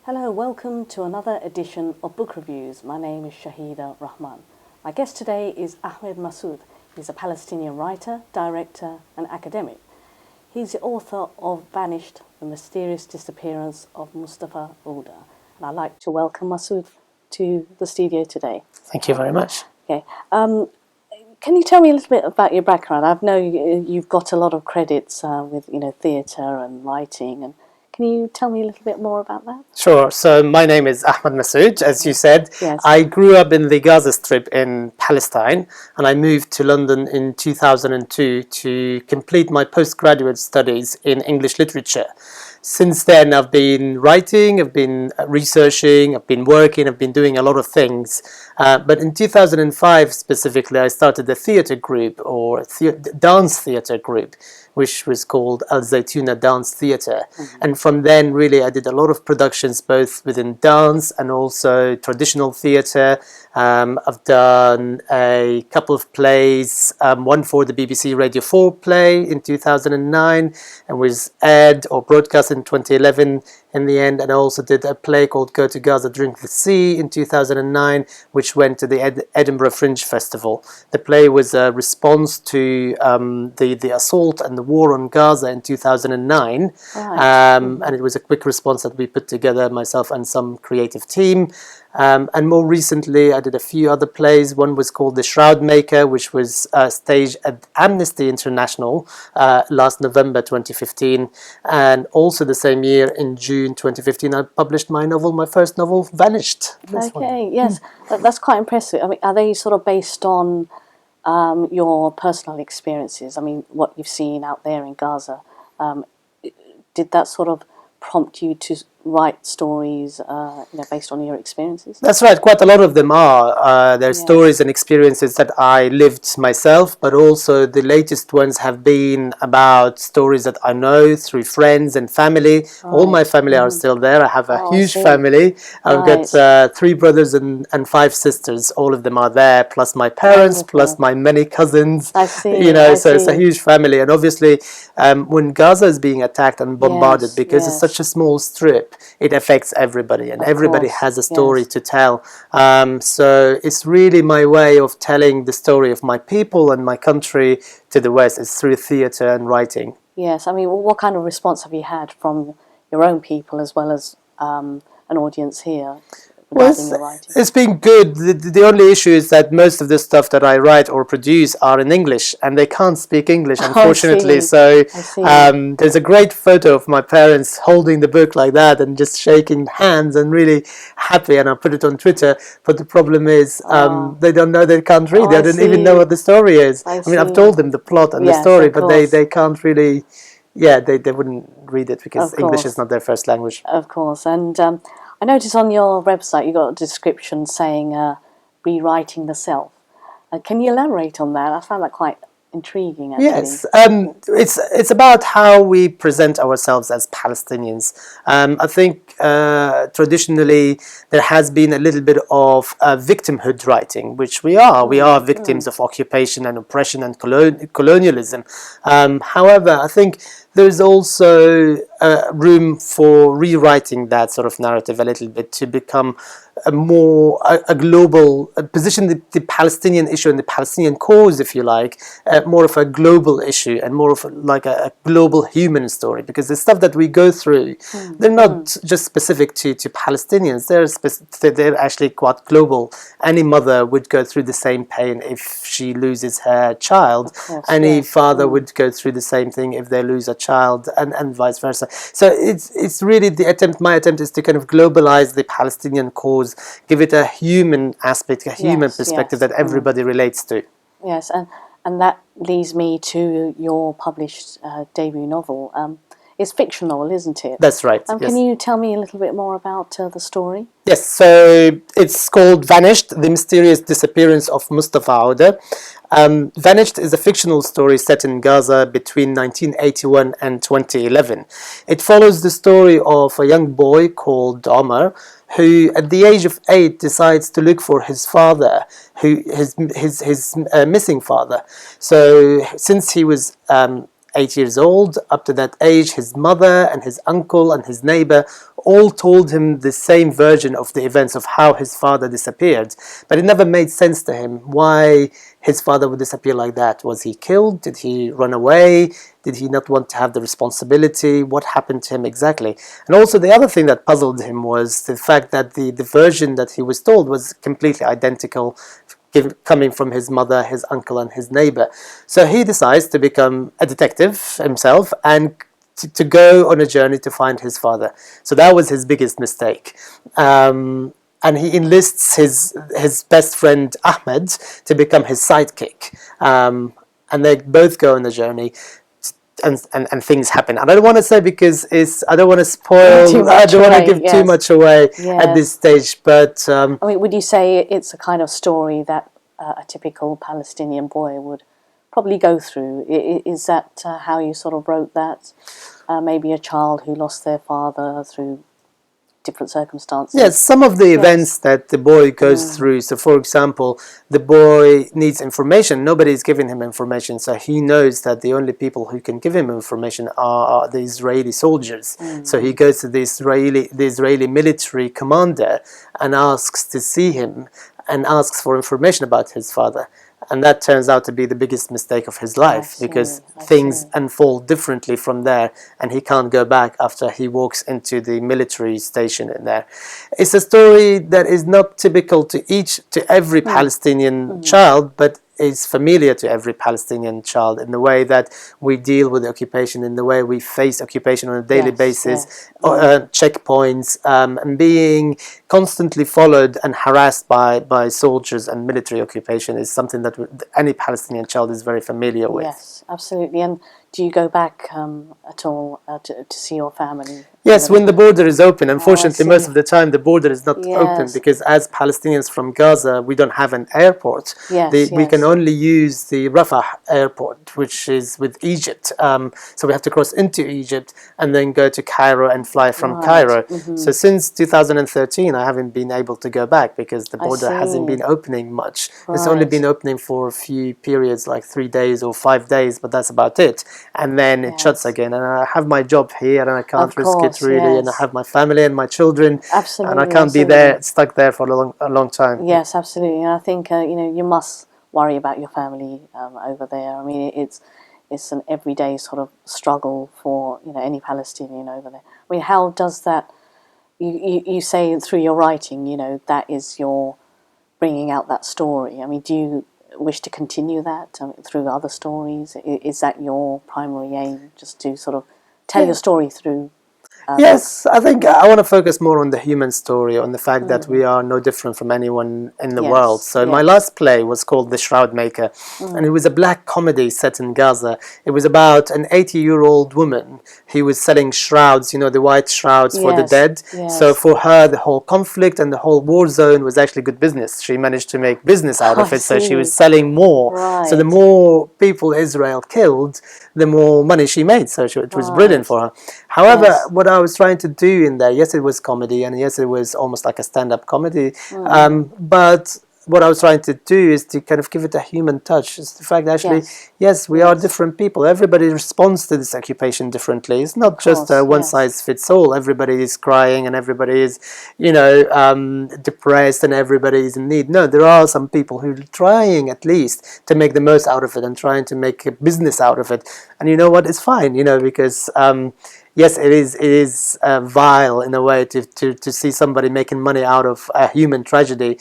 Hello, welcome to another edition of Book Reviews. My name is Shahida Rahman. My guest today is Ahmed Masoud. He's a Palestinian writer, director and academic. He's the author of Vanished, the Mysterious Disappearance of Mustafa Ouda. And I'd like to welcome Masoud to the studio today. Thank you very much. Okay. Can you tell me a little bit about your background? I know you've got a lot of credits with theatre and writing, and can you tell me a little bit more about that? Sure. So my name is Ahmed Masoud, as you said. Yes. I grew up in the Gaza Strip in Palestine, and I moved to London in 2002 to complete my postgraduate studies in English literature. Since then, I've been writing, I've been researching, I've been working, I've been doing a lot of things. But in 2005 specifically, I started a theatre group or dance theatre group, which was called Al Zaytuna Dance Theatre. And from then, really, I did a lot of productions both within dance and also traditional theatre. I've done a couple of plays, one for the BBC Radio 4 play in 2009 and was aired or broadcast in 2011 in the end, and I also did a play called Go to Gaza, Drink the Sea in 2009, which went to the Edinburgh Fringe Festival. The play was a response to the assault and the war on Gaza in 2009, Right. and it was a quick response that we put together, myself and some creative team. And more recently, I did a few other plays. One was called The Shroud Maker, which was staged at Amnesty International last November 2015. And also the same year, in June 2015, I published my first novel, Vanished. Okay, yes, that's quite impressive. I mean, are they sort of based on your personal experiences? I mean, what you've seen out there in Gaza. Did that sort of prompt you to write stories based on your experiences? That's right, quite a lot of them are. They're stories and experiences that I lived myself, but also the latest ones have been about stories that I know through friends and family. All my family are still there. I have a huge family. I've got 3 brothers and 5 sisters. All of them are there, plus my parents, plus my many cousins. I see. So it's a huge family. And obviously, when Gaza is being attacked and bombarded, because it's such a small strip, it affects everybody, and everybody has a story to tell. So it's really my way of telling the story of my people and my country to the West. It's through theatre and writing. Yes, I mean, what kind of response have you had from your own people as well as an audience here? Well, it's been good. The only issue is that most of the stuff that I write or produce are in English, and they can't speak English, unfortunately. So there's a great photo of my parents holding the book like that and just shaking hands and really happy, and I put it on Twitter. But the problem is they don't know, they can't read. They don't even know what the story is. I mean, I've told them the plot and the story, but they can't really, they wouldn't read it because English is not their first language. Of course, and I noticed on your website you got a description saying rewriting the self. Can you elaborate on that? I found that quite intriguing, actually. Yes, it's about how we present ourselves as Palestinians. I think traditionally there has been a little bit of victimhood writing, which we are. We are victims of occupation and oppression and colonialism. However, I think there's also room for rewriting that sort of narrative a little bit to become a global position, the Palestinian issue and the Palestinian cause, if you like, more of a global issue and more of a global human story, because the stuff that we go through, they're not just specific to Palestinians, they're actually quite global. Any mother would go through the same pain if she loses her child. Any father would go through the same thing if they lose a child, and vice versa. So it's really my attempt is to kind of globalize the Palestinian cause, give it a human aspect, a human perspective that everybody relates to. Yes, and that leads me to your published debut novel. It's fictional, isn't it? That's right. Can you tell me a little bit more about the story? Yes, so it's called Vanished, the Mysterious Disappearance of Mustafa Ouda. Vanished is a fictional story set in Gaza between 1981 and 2011. It follows the story of a young boy called Omar, who at the age of 8 decides to look for his father, his missing father. So since he was 8 years old. Up to that age, his mother and his uncle and his neighbor all told him the same version of the events of how his father disappeared. But it never made sense to him why his father would disappear like that. Was he killed? Did he run away? Did he not want to have the responsibility? What happened to him exactly? And also the other thing that puzzled him was the fact that the version that he was told was completely identical, coming from his mother, his uncle, and his neighbor. So he decides to become a detective himself and to go on a journey to find his father. So that was his biggest mistake. And he enlists his best friend Ahmed to become his sidekick. And they both go on the journey. And things happen. And I don't want to say because I don't want to spoil. I don't want to give too much away at this stage. But I mean, would you say it's a kind of story that a typical Palestinian boy would probably go through? Is that how you sort of wrote that? Maybe a child who lost their father through different circumstances. Yes, some of the events that the boy goes through. So, for example, the boy needs information. Nobody is giving him information, so he knows that the only people who can give him information are the Israeli soldiers. So he goes to the Israeli military commander and asks to see him and asks for information about his father. And that turns out to be the biggest mistake of his life, because things unfold differently from there, and he can't go back after he walks into the military station in there. It's a story that is not typical to every Palestinian child, but is familiar to every Palestinian child in the way that we deal with occupation, in the way we face occupation on a daily basis, checkpoints, and being constantly followed and harassed by soldiers and military occupation is something that any Palestinian child is very familiar with. Yes, absolutely. And do you go back at all to see your family? Yes, when the border is open. Unfortunately, most of the time the border is not open, because as Palestinians from Gaza, we don't have an airport. We can only use the Rafah airport, which is with Egypt. So we have to cross into Egypt and then go to Cairo and fly from Cairo. So since 2013, I haven't been able to go back because the border hasn't been opening much. It's only been opening for a few periods, like 3 days or 5 days, but that's about it. And then it shuts again. And I have my job here and I can't risk it really, and I have my family and my children, and I can't be stuck there for a long time. Yes, absolutely. And I think you must worry about your family over there. I mean, it's an everyday sort of struggle for any Palestinian over there. I mean, how does that? You say through your writing, that is your bringing out that story. I mean, do you wish to continue that through other stories? Is that your primary aim, just to sort of tell your story through? Yes, I think I want to focus more on the human story, on the fact that we are no different from anyone in the world. So my last play was called The Shroud Maker, and it was a black comedy set in Gaza. It was about an 80-year-old woman who was selling shrouds, the white shrouds for the dead. So for her, the whole conflict and the whole war zone was actually good business. She managed to make business out of it, so she was selling more. So the more people Israel killed, the more money she made. So it was brilliant for her. However, what I was trying to do in there, yes, it was comedy, and yes, it was almost like a stand-up comedy, but what I was trying to do is to kind of give it a human touch. It's the fact that actually, yes, we are different people. Everybody responds to this occupation differently. It's not just a one-size-fits-all. Everybody is crying and everybody is, depressed and everybody is in need. No, there are some people who are trying at least to make the most out of it and trying to make a business out of it. And you know what? It's fine, because... yes, it is vile in a way to see somebody making money out of a human tragedy.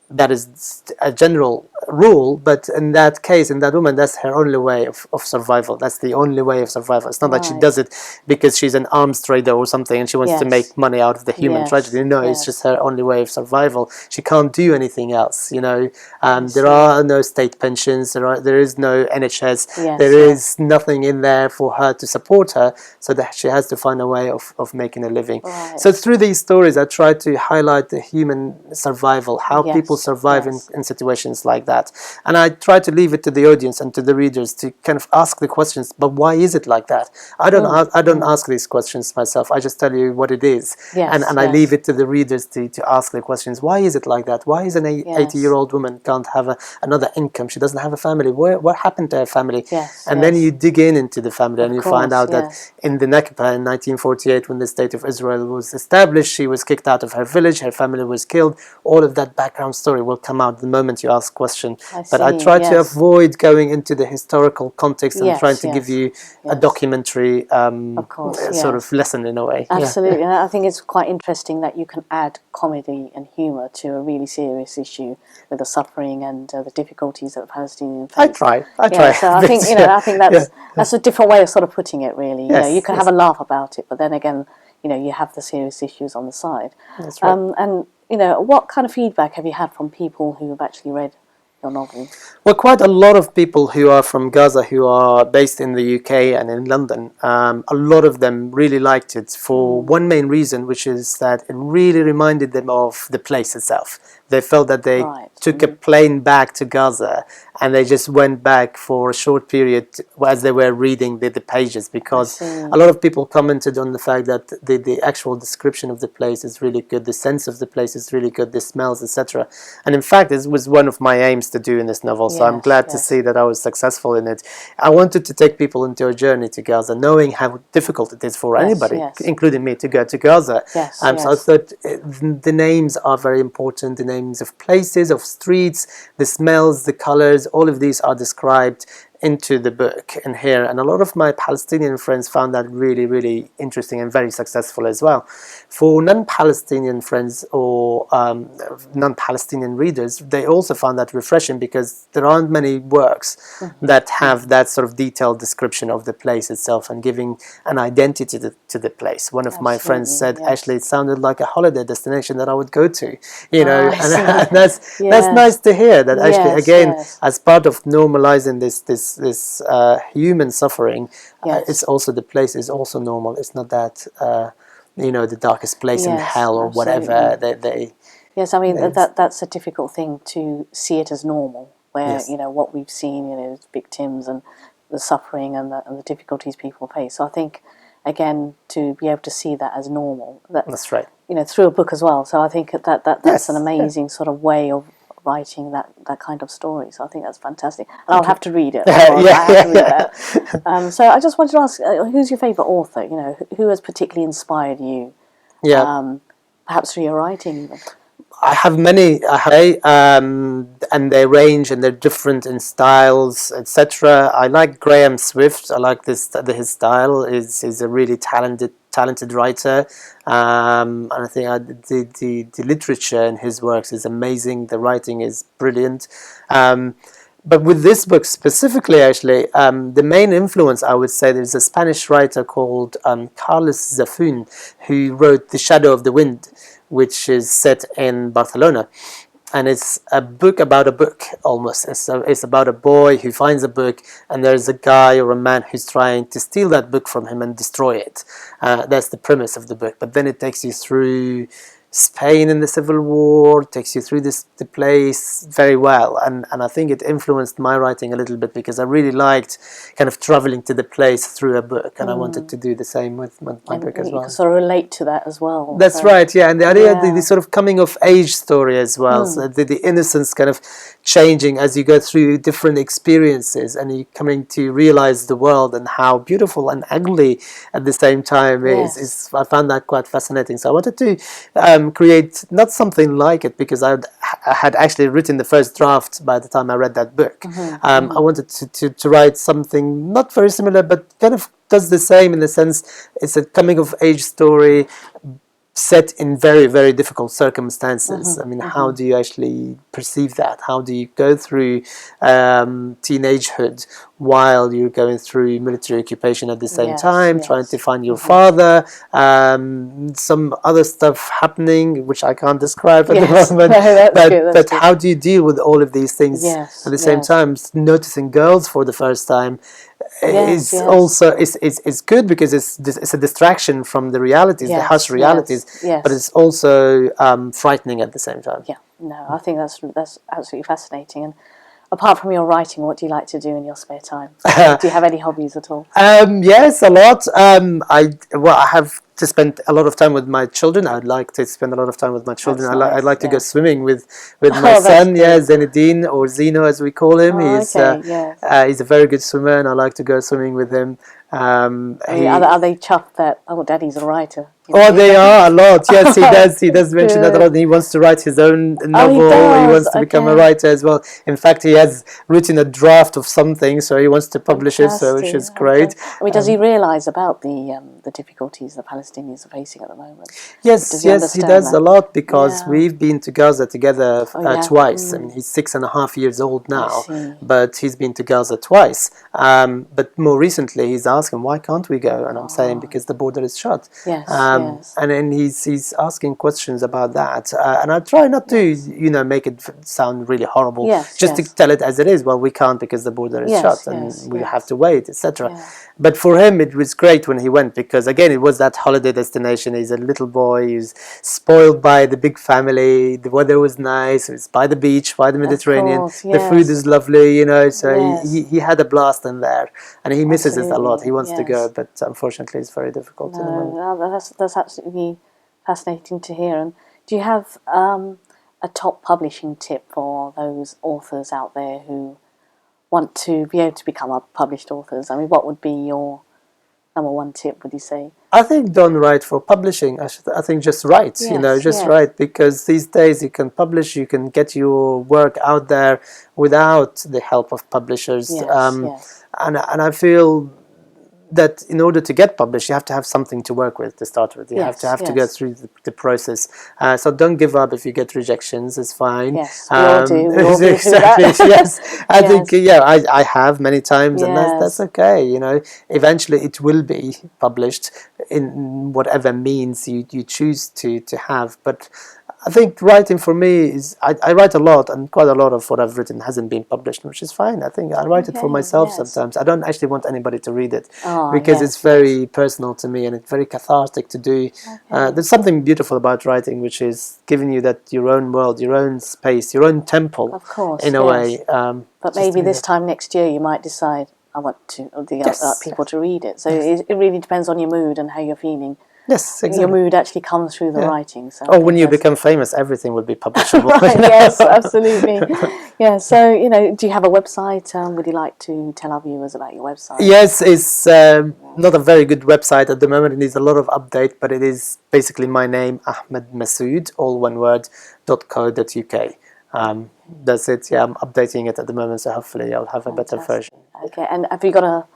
That is a general rule, but in that case, in that woman, that's her only way of survival. That's the only way of survival. It's not that she does it because she's an arms trader or something and she wants to make money out of the human tragedy. No, it's just her only way of survival. She can't do anything else, there are no state pensions, there is no NHS, there is nothing in there for her to support her, so that she has to find a way of making a living. So through these stories, I try to highlight the human survival, how people survive in situations like that. that. And I try to leave it to the audience and to the readers to kind of ask the questions, but why is it like that? I don't ask these questions myself. I just tell you what it is. Yes, And I leave it to the readers to ask the questions. Why is it like that? Why is an 80-year-old woman can't have another income? She doesn't have a family. What happened to her family? Yes, and then you dig into the family, and you find out that yes. in the Nakba in 1948, when the state of Israel was established, she was kicked out of her village, her family was killed. All of that background story will come out the moment you ask question. But I try to avoid going into the historical context and trying to give you a documentary sort of lesson in a way. Absolutely. And I think it's quite interesting that you can add comedy and humour to a really serious issue with the suffering and the difficulties that the Palestinians face. I try. So I think that's a different way of sort of putting it. Really, you can have a laugh about it, but then again, you have the serious issues on the side. That's right. And what kind of feedback have you had from people who have actually read your novel? Well, quite a lot of people who are from Gaza, who are based in the UK and in London, a lot of them really liked it for one main reason, which is that it really reminded them of the place itself. They felt that they took a plane back to Gaza, and they just went back for a short period as they were reading the pages, because a lot of people commented on the fact that the actual description of the place is really good, the sense of the place is really good, the smells, etc. And in fact, this was one of my aims to do in this novel, so I'm glad to see that I was successful in it. I wanted to take people into a journey to Gaza, knowing how difficult it is for anybody, including me, to go to Gaza. So I thought the names are very important, the names of places, of streets, the smells, the colors, all of these are described into the book in here, and a lot of my Palestinian friends found that really, really interesting and very successful as well. For non-Palestinian friends or non-Palestinian readers, they also found that refreshing, because there aren't many works that have that sort of detailed description of the place itself and giving an identity to the place. One of my friends said, actually, it sounded like a holiday destination that I would go to, and that's nice to hear, that actually, again, as part of normalizing this human suffering, it's also, the place is also normal. It's not that the darkest place in hell or whatever. Yes, I mean that's a difficult thing, to see it as normal, where what we've seen, victims and the suffering and the difficulties people face. So I think, again, to be able to see that as normal, that's right. Through a book as well. So I think that's an amazing sort of way of writing that kind of story. So I think that's fantastic. And I'll have to read it. So I just wanted to ask, who's your favourite author? Who has particularly inspired you? Perhaps through your writing even. I have many, and they range and they're different in styles, etc. I like Graham Swift. I like his style. He's a really talented writer, and I think the literature in his works is amazing. The writing is brilliant. But with this book specifically, actually, the main influence, I would say, there's a Spanish writer called Carlos Zafun, who wrote The Shadow of the Wind, which is set in Barcelona. And it's a book about a book, almost. It's about a boy who finds a book, and there's a guy or a man who's trying to steal that book from him and destroy it. That's the premise of the book. But then it takes you through Spain in the Civil War, takes you through the place very well, and I think it influenced my writing a little bit, because I really liked kind of traveling to the place through a book, and I wanted to do the same with my book as well. You can sort of relate to that as well. That's right, and the idea, the sort of coming of age story as well, so the innocence kind of changing as you go through different experiences, and you're coming to realize the world and how beautiful and ugly at the same time is. I found that quite fascinating, so I wanted to create not something like it, because I had actually written the first draft by the time I read that book. I wanted to write something not very similar, but kind of does the same, in the sense it's a coming of age story set in very, very difficult circumstances. I mean, how do you actually perceive that? How do you go through teenagehood while you're going through military occupation at the same time, trying to find your father, some other stuff happening, which I can't describe at the moment, but how do you deal with all of these things at the same time? Noticing girls for the first time is also is good, because it's a distraction from the realities, the harsh realities, but it's also frightening at the same time. I think that's absolutely fascinating. Apart from your writing, what do you like to do in your spare time? Do you have any hobbies at all? Yes, a lot. I have to spend a lot of time with my children. I'd like to spend a lot of time with my children. That's nice, I'd like to go yeah. swimming with my Oh, that's son. good. Yeah, Zenedine, or Zeno as we call him. Oh, okay, yes. He's a very good swimmer, and I like to go swimming with him. Are they chuffed that, oh, Daddy's a writer? Oh, they are a lot. Yes, he does. He does mention that a lot. Good. He wants to write his own Oh, novel. He does. wants to become a Okay. writer as well. In fact, he has written a draft of something, so he wants to publish it. So, which is Fantastic. great. Okay. I mean, does he realise about the difficulties the Palestinians are facing at the moment? Yes, Does he yes, he understand does that? a lot, because Yeah. we've been to Gaza together Oh, yeah. twice. I mean, he's 6.5 years old now, see. but he's been to Gaza twice. But more recently, he's asking, why can't we go? And I'm saying, because the border is shut. Yes, yes. And then he's asking questions about that. And I try not to, make it sound really horrible. Yes, just yes. to tell it as it is. Well, we can't because the border is Yes, shut, and yes, we yes. have to wait, etc. Yeah. But for him, it was great when he went, because again, it was that holiday destination. He's a little boy. He's spoiled by the big family. The weather was nice. It's by the beach, by the Mediterranean. course, The food yes. is lovely, So Yes. he had a blast in there, and he misses it a lot. He wants to yes. go, but unfortunately, it's very difficult at the moment. No, that's absolutely fascinating to hear. And do you have a top publishing tip for those authors out there who want to be able to become published authors? I mean, what would be your number one tip, would you say? I think don't write for publishing. I think just write, Yes, just yes. write, because these days you can publish, you can get your work out there without the help of publishers. Yes, yes. And I feel that in order to get published, you have to have something to work with to start with. You Yes, have to go yes. through the process. So don't give up if you get rejections. It's fine. Yes, we all do. We all do exactly. that. Yes, I Yes. think I have many times, and that's Yes. okay. Eventually it will be published in whatever means you choose to have. But I think writing for me is, I write a lot, and quite a lot of what I've written hasn't been published, which is fine. I think I write it for Okay, myself yes. sometimes. I don't actually want anybody to read it, Oh, because yes, it's very personal to me, and it's very cathartic to do. There's something beautiful about writing, which is giving you that your own world, your own space, your own temple, Of course, in a yes. way. But just maybe to this time next year you might decide, I want Yes. people to read it. So it really depends on your mood and how you're feeling. Yes, exactly. Your mood actually comes through the writing. So Oh, when you become famous, everything will be publishable. yes, absolutely. Yeah. So do you have a website? Would you like to tell our viewers about your website? Yes, it's not a very good website at the moment. It needs a lot of update, but it is basically my name, Ahmed Masoud, all one word, .co.uk. That's it. Yeah, I'm updating it at the moment, so hopefully I'll have a better version. Okay. And have you got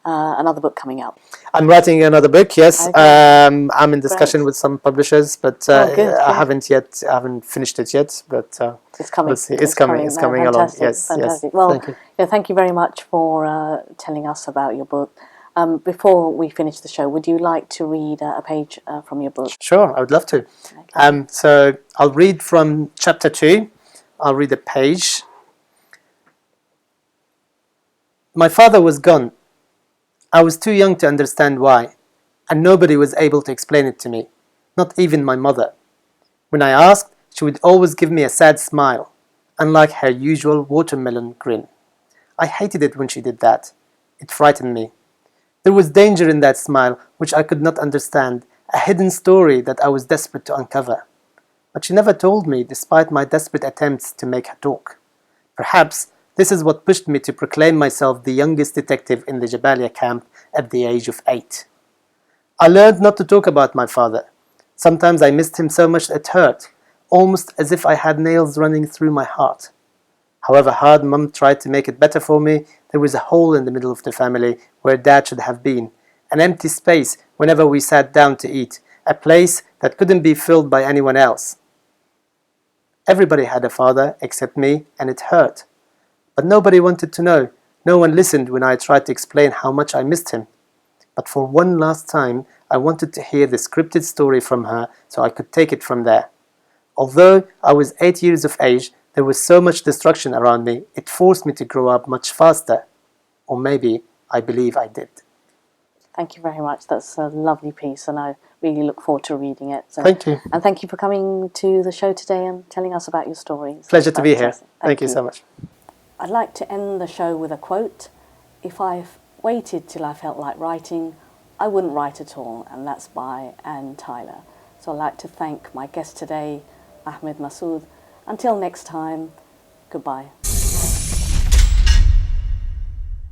another book coming out? I'm writing another book. Yes, Okay. I'm in discussion with some publishers, but good. I haven't finished it yet. But It's coming. we'll see. It's coming. It's coming along. Yes, fantastic. yes. Well, Thank you. thank you very much for telling us about your book. Before we finish the show, would you like to read a page from your book? Sure, I would love to. Okay. So I'll read from chapter 2. I'll read a page. My father was gone. I was too young to understand why, and nobody was able to explain it to me, not even my mother. When I asked, she would always give me a sad smile, unlike her usual watermelon grin. I hated it when she did that. It frightened me. There was danger in that smile, which I could not understand, a hidden story that I was desperate to uncover. But she never told me, despite my desperate attempts to make her talk. Perhaps this is what pushed me to proclaim myself the youngest detective in the Jabalia camp at the age of 8. I learned not to talk about my father. Sometimes I missed him so much it hurt, almost as if I had nails running through my heart. However hard Mum tried to make it better for me, there was a hole in the middle of the family where Dad should have been, an empty space whenever we sat down to eat, a place that couldn't be filled by anyone else. Everybody had a father except me, and it hurt. But nobody wanted to know. No one listened when I tried to explain how much I missed him. But for one last time, I wanted to hear the scripted story from her so I could take it from there. Although I was 8 years of age, there was so much destruction around me, it forced me to grow up much faster. Or maybe I believe I did. Thank you very much. That's a lovely piece, and I really look forward to reading it. So, Thank you. And thank you for coming to the show today and telling us about your stories. Pleasure to be here. Fantastic. Thank you so much. I'd like to end the show with a quote. If I waited till I felt like writing, I wouldn't write at all, and that's by Anne Tyler. So I'd like to thank my guest today, Ahmed Masoud. Until next time, goodbye.